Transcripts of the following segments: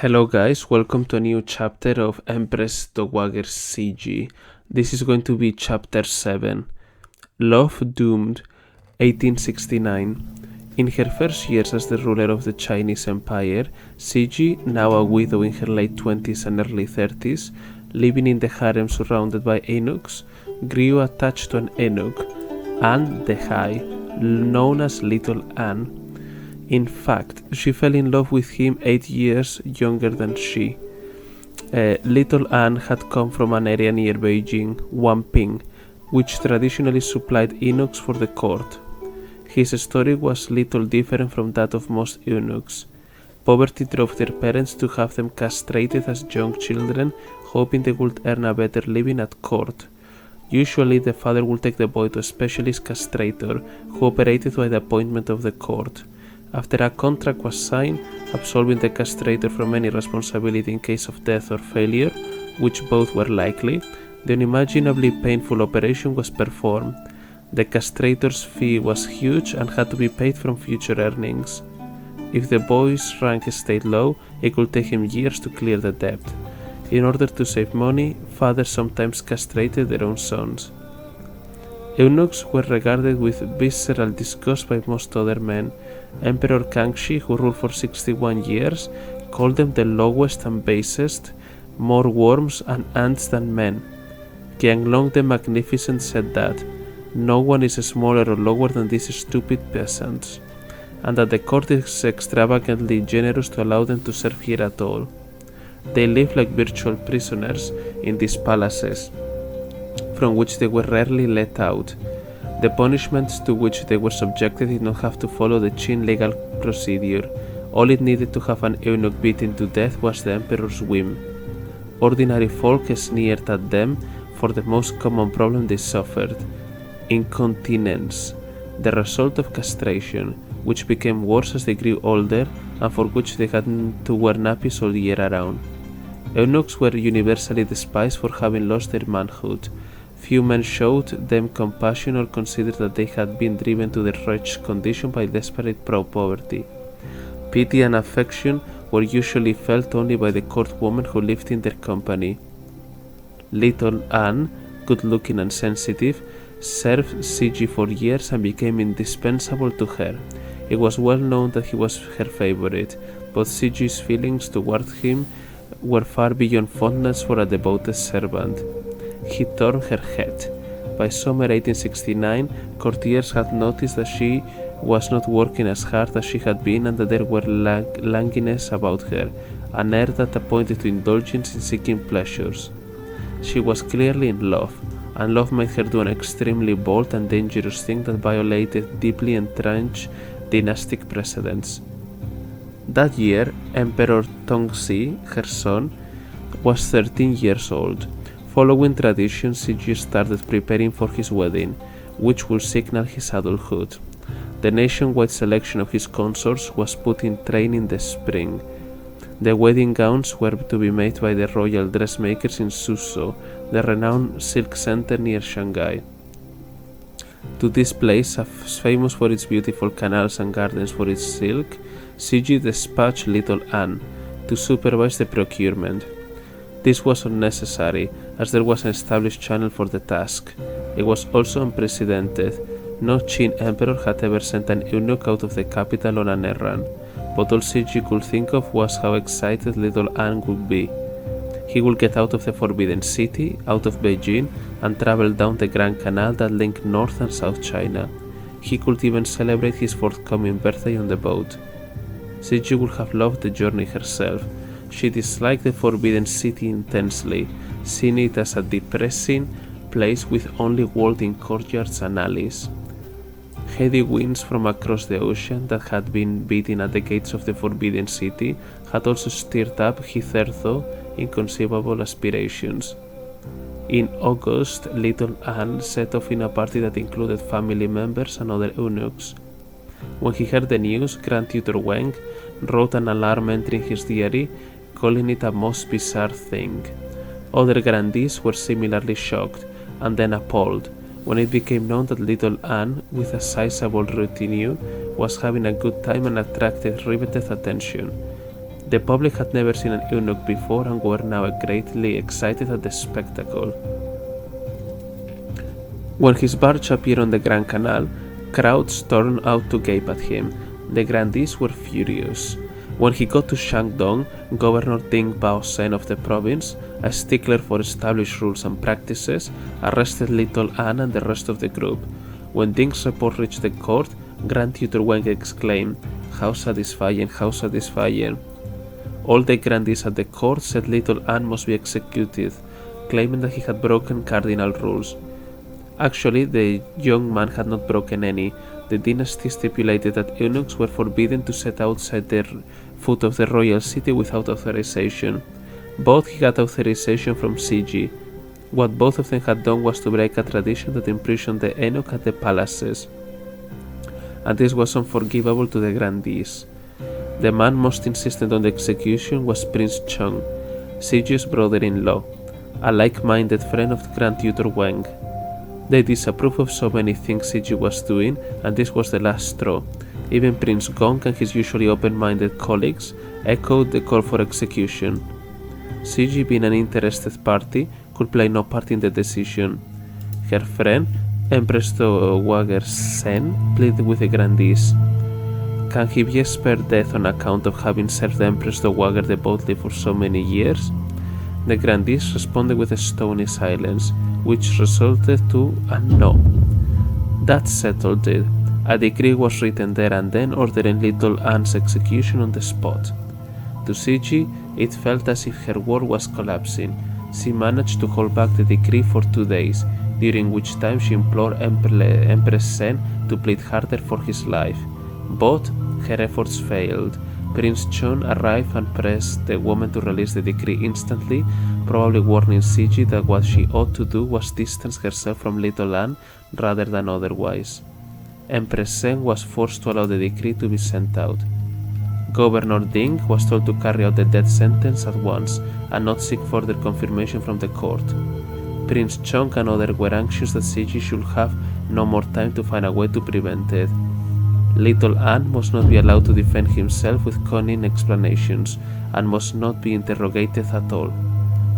Hello guys, welcome to a new chapter of Empress Dowager Cixi. This is going to be chapter 7. Love Doomed, 1869. In her first years as the ruler of the Chinese Empire, Cixi, now a widow in her late 20s and early 30s, living in the harem surrounded by eunuchs, grew attached to an eunuch, Anne the High, known as Little Anne. In fact, she fell in love with him 8 years younger than she. Little Anne had come from an area near Beijing, Wanping, which traditionally supplied eunuchs for the court. His story was little different from that of most eunuchs. Poverty drove their parents to have them castrated as young children, hoping they would earn a better living at court. Usually, the father would take the boy to a specialist castrator who operated by the appointment of the court. After a contract was signed, absolving the castrator from any responsibility in case of death or failure, which both were likely, the unimaginably painful operation was performed. The castrator's fee was huge and had to be paid from future earnings. If the boy's rank stayed low, it could take him years to clear the debt. In order to save money, fathers sometimes castrated their own sons. Eunuchs were regarded with visceral disgust by most other men. Emperor Cixi, who ruled for 61 years, called them the lowest and basest, more worms and ants than men. Qianlong the Magnificent said that no one is smaller or lower than these stupid peasants, and that the court is extravagantly generous to allow them to serve here at all. They lived like virtual prisoners in these palaces, from which they were rarely let out. The punishments to which they were subjected did not have to follow the Qin legal procedure. All it needed to have an eunuch beaten to death was the emperor's whim. Ordinary folk sneered at them for the most common problem they suffered: incontinence, the result of castration, which became worse as they grew older and for which they had to wear nappies all year around. Eunuchs were universally despised for having lost their manhood. Few men showed them compassion or considered that they had been driven to their wretched condition by desperate poverty. Pity and affection were usually felt only by the court women who lived in their company. Little Anne, good-looking and sensitive, served Cixi for years and became indispensable to her. It was well known that he was her favorite, but Cixi's feelings toward him were far beyond fondness for a devoted servant. He turned her head. By summer 1869, courtiers had noticed that she was not working as hard as she had been and that there were languidness about her, an air that pointed to indulgence in seeking pleasures. She was clearly in love, and love made her do an extremely bold and dangerous thing that violated deeply entrenched dynastic precedents. That year, Emperor Tongxi, her son, was 13 years old. Following tradition, Cixi started preparing for his wedding, which would signal his adulthood. The nationwide selection of his consorts was put in train in the spring. The wedding gowns were to be made by the royal dressmakers in Suzhou, the renowned silk center near Shanghai. To this place, famous for its beautiful canals and gardens for its silk, Cixi dispatched Little Anne to supervise the procurement. This was unnecessary, as there was an established channel for the task. It was also unprecedented. No Qin emperor had ever sent an eunuch out of the capital on an errand, but all Cixi could think of was how excited Little Anne would be. He would get out of the Forbidden City, out of Beijing, and travel down the Grand Canal that linked North and South China. He could even celebrate his forthcoming birthday on the boat. Cixi would have loved the journey herself. She disliked the Forbidden City intensely, seeing it as a depressing place with only walled-in courtyards and alleys. Heady winds from across the ocean that had been beating at the gates of the Forbidden City had also stirred up hitherto inconceivable aspirations. In August, Little Anne set off in a party that included family members and other eunuchs. When he heard the news, Grand Tutor Wang wrote an alarm entry in his diary, calling it a most bizarre thing. Other grandees were similarly shocked and then appalled when it became known that Little Anne, with a sizable retinue, was having a good time and attracted riveted attention. The public had never seen an eunuch before and were now greatly excited at the spectacle. When his barge appeared on the Grand Canal, crowds turned out to gape at him. The grandees were furious. When he got to Shandong, Governor Ding Baosen of the province, a stickler for established rules and practices, arrested Little Anne and the rest of the group. When Ding's report reached the court, Grand Tutor Wang exclaimed, "How satisfying, how satisfying." All the grandees at the court said Little Anne must be executed, claiming that he had broken cardinal rules. Actually, the young man had not broken any. The dynasty stipulated that eunuchs were forbidden to set outside the foot of the royal city without authorization. But he got authorization from Cixi. What both of them had done was to break a tradition that imprisoned the eunuch at the palaces, and this was unforgivable to the grandees. The man most insistent on the execution was Prince Chong, Cixi's brother-in-law, a like-minded friend of Grand Tutor Wang. They disapproved of so many things Cixi was doing, and this was the last straw. Even Prince Gong and his usually open-minded colleagues echoed the call for execution. Cixi, being an interested party, could play no part in the decision. Her friend, Empress Dowager Sen, pleaded with the grandees. Can he be spared death on account of having served Empress Dowager devotedly for so many years? The grandees responded with a stony silence, which resulted to a no. That settled it. A decree was written there and then ordering Little Anne's execution on the spot. To Cixi, it felt as if her world was collapsing. She managed to hold back the decree for 2 days, during which time she implored Empress Sen to plead harder for his life. But her efforts failed. Prince Chun arrived and pressed the woman to release the decree instantly, probably warning Cixi that what she ought to do was distance herself from Little Anne rather than otherwise. Empress Sen was forced to allow the decree to be sent out. Governor Ding was told to carry out the death sentence at once and not seek further confirmation from the court. Prince Chong and others were anxious that Cixi should have no more time to find a way to prevent it. Little Anne must not be allowed to defend himself with cunning explanations and must not be interrogated at all.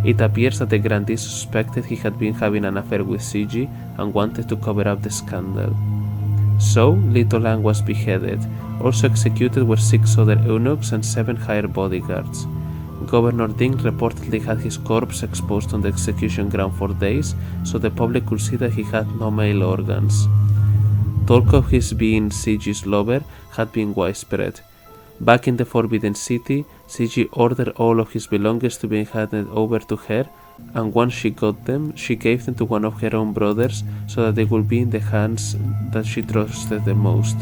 It appears that the grandee suspected he had been having an affair with Cixi and wanted to cover up the scandal. So, Little Anne was beheaded. Also executed were 6 other eunuchs and 7 hired bodyguards. Governor Ding reportedly had his corpse exposed on the execution ground for days, so the public could see that he had no male organs. Talk of his being Cixi's lover had been widespread. Back in the Forbidden City, Cixi ordered all of his belongings to be handed over to her, and once she got them, she gave them to one of her own brothers so that they would be in the hands that she trusted the most.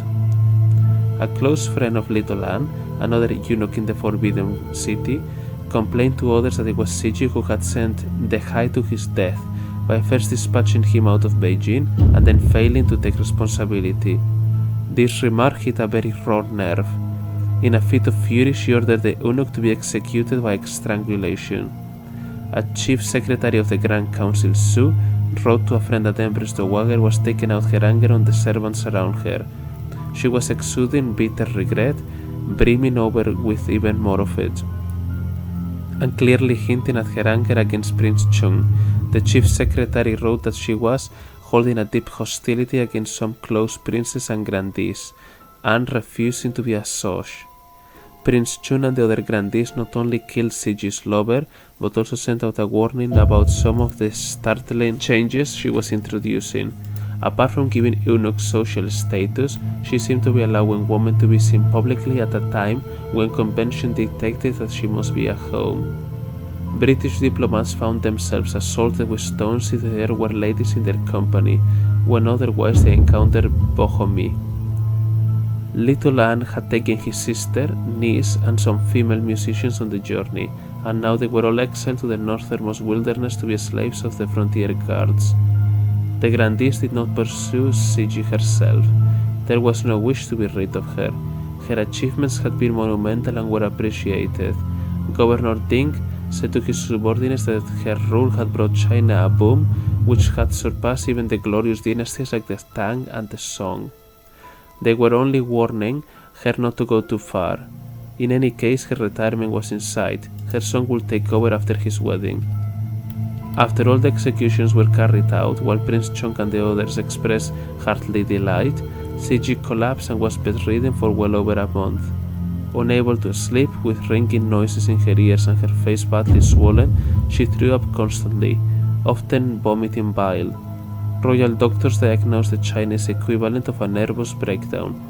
A close friend of Little Anne, another eunuch in the Forbidden City, complained to others that it was Cixi who had sent the Hai to his death by first dispatching him out of Beijing and then failing to take responsibility. This remark hit a very raw nerve. In a fit of fury, she ordered the eunuch to be executed by strangulation. A chief secretary of the Grand Council, Su, wrote to a friend that Empress Dowager was taking out her anger on the servants around her. She was exuding bitter regret, brimming over with even more of it, and clearly hinting at her anger against Prince Chung. The chief secretary wrote that she was holding a deep hostility against some close princes and grandees, and refusing to be a Sosh. Prince Chun and the other grandees not only killed Cixi's lover, but also sent out a warning about some of the startling changes she was introducing. Apart from giving eunuchs social status, she seemed to be allowing women to be seen publicly at a time when convention dictated that she must be at home. British diplomats found themselves assaulted with stones if there were ladies in their company, when otherwise they encountered bohomie. Little Anne had taken his sister, niece, and some female musicians on the journey, and now they were all exiled to the northernmost wilderness to be slaves of the frontier guards. The grandees did not pursue Cixi herself. There was no wish to be rid of her. Her achievements had been monumental and were appreciated. Governor Ding said to his subordinates that her rule had brought China a boom which had surpassed even the glorious dynasties like the Tang and the Song. They were only warning her not to go too far. In any case, her retirement was in sight. Her son would take over after his wedding. After all the executions were carried out, while Prince Chong and the others expressed heartly delight, Cixi collapsed and was bedridden for well over a month. Unable to sleep, with ringing noises in her ears and her face badly swollen, she threw up constantly, often vomiting bile. Royal doctors diagnosed the Chinese equivalent of a nervous breakdown,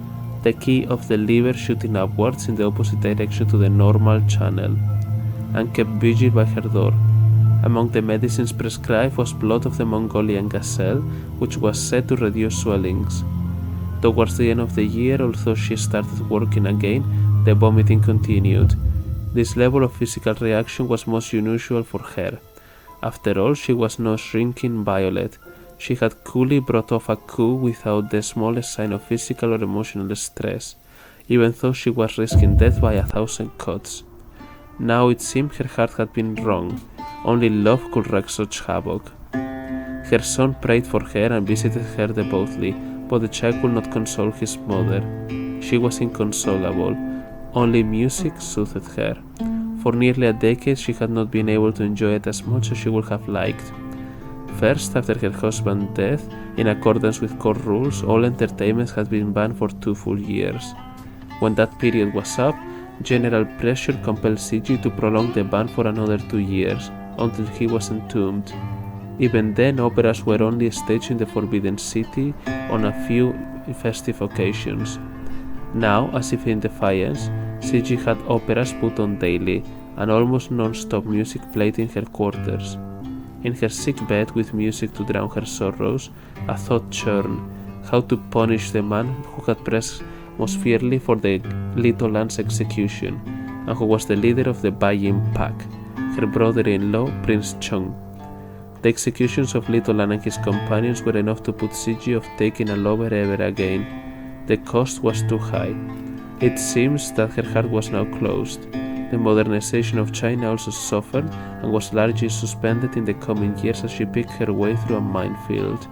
the key of the liver shooting upwards in the opposite direction to the normal channel, and kept vigil by her door. Among the medicines prescribed was blood of the Mongolian gazelle, which was said to reduce swellings. Towards the end of the year, although she started working again, the vomiting continued. This level of physical reaction was most unusual for her. After all, she was no shrinking violet. She had coolly brought off a coup without the smallest sign of physical or emotional stress, even though she was risking death by 1,000 cuts. Now it seemed her heart had been wrong. Only love could wreak such havoc. Her son prayed for her and visited her devotedly, but the child could not console his mother. She was inconsolable. Only music soothed her. For nearly a decade she had not been able to enjoy it as much as she would have liked. First, after her husband's death, in accordance with court rules, all entertainments had been banned for 2 full years. When that period was up, general pressure compelled Cixi to prolong the ban for another 2 years, until he was entombed. Even then, operas were only staged in the Forbidden City on a few festive occasions. Now, as if in defiance, Cixi had operas put on daily, and almost non-stop music played in her quarters. In her sick bed, with music to drown her sorrows, a thought churned: how to punish the man who had pressed most fiercely for the little Lan's execution, and who was the leader of the buying pack, her brother-in-law, Prince Chong. The executions of Little Lan and his companions were enough to put Cixi off taking a lover ever again. The cost was too high. It seems that her heart was now closed. The modernization of China also suffered and was largely suspended in the coming years as she picked her way through a minefield.